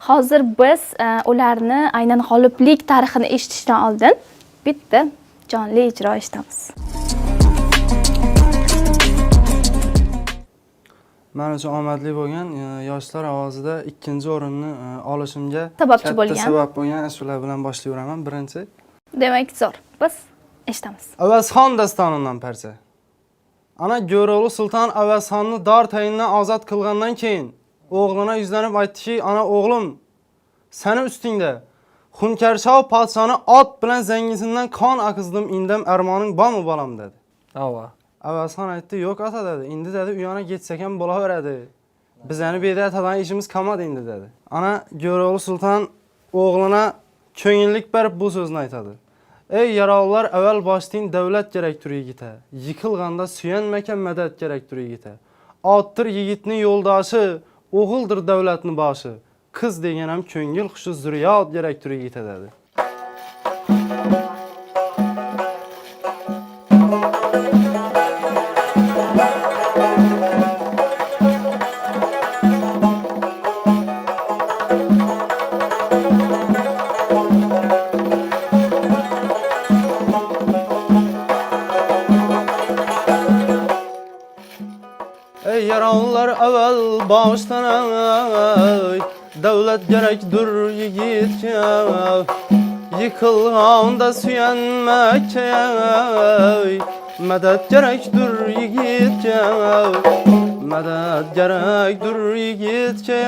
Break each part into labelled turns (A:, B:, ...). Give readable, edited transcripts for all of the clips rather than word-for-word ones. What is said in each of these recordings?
A: Hozir biz ularni aynan g'oliblik tarixini eshitishdan oldin bitta jonli ijro eshitamiz.
B: Men uchun omadli bo'lgan yoshlar ovozida ikkinchi o'rinni olishimga
A: Sababchi bo'lgan.
B: sabab bo'lgan shular bilan boshlayveraman. Birinchi
A: Demak, zo'r. Biz eshitamiz.
B: Avazxon dastonidan parcha. Ana Jo'ro'g'li sulton Avazxonni dar tayindan ozod qilgandan keyin o'g'lina yuzlanib aytdiki, "Ana o'g'lim, seni ustingda Xunkarshov podshoni ot bilan zangisidan qon aqizdim, indam armoning bormi bolam?" dedi.
C: Ava.
B: Avazxon aytdi, "Yo'q ota" dedi. "Endi dedi, u yana ketsak ham bo'laveradi. Bizani bedatadan ishimiz qolmadi endi" dedi. Ana Jo'ro'g'li sulton o'g'lina ko'ngillik berib bu so'zni aytadi. "Ey yaroqlar, avval boshdan davlat kerakdir yigitga. Yiqilganda suyanmaka madad kerakdir yigitga. Ottir yigitni yo'ldoshi, o'g'ildir davlatni boshi. Qiz degan ham ko'ngil xushi zurriyot kerakdir yigitga" dedi. Ey yaroqlar, avval boshdan ay, davlat kerakdir yigitga. Yiqilganda suyanmakka, madad kerakdir yigitga. Madad kerakdir yigitga.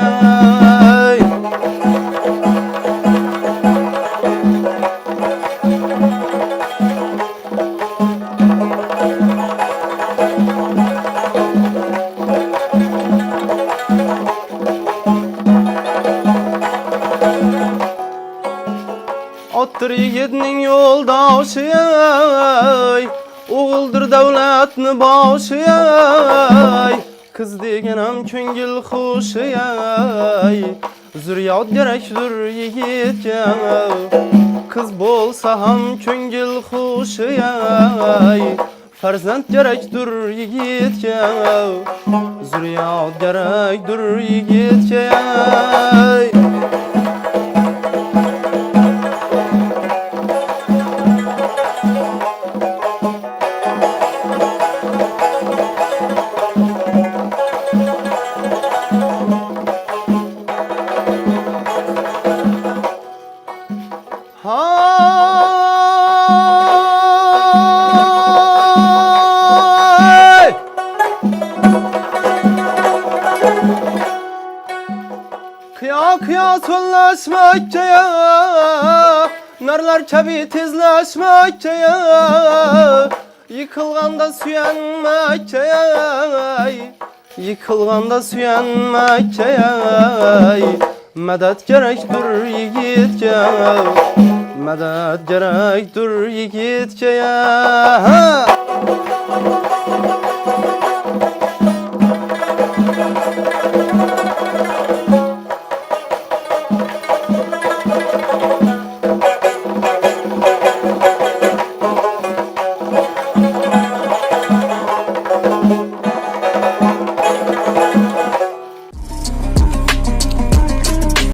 B: Ottir yigitning yo'ldoshi, o'g'ildir davlatni boshi. Qiz degan ham ko'ngil xushi, zurriyot kerakdir yigitga. Qiz bo'lsa ham ko'ngil xushi, farzand kerakdir yigitga. Zurriyot kerakdir yigitga. Hay! Kıya sonlaşmakta, narlar kabi tezlaşmakta, yıkılganda suyanmakta, yıkılganda suyanmakta. Madad kerakdir yigitga, madad kerakdir yigitga.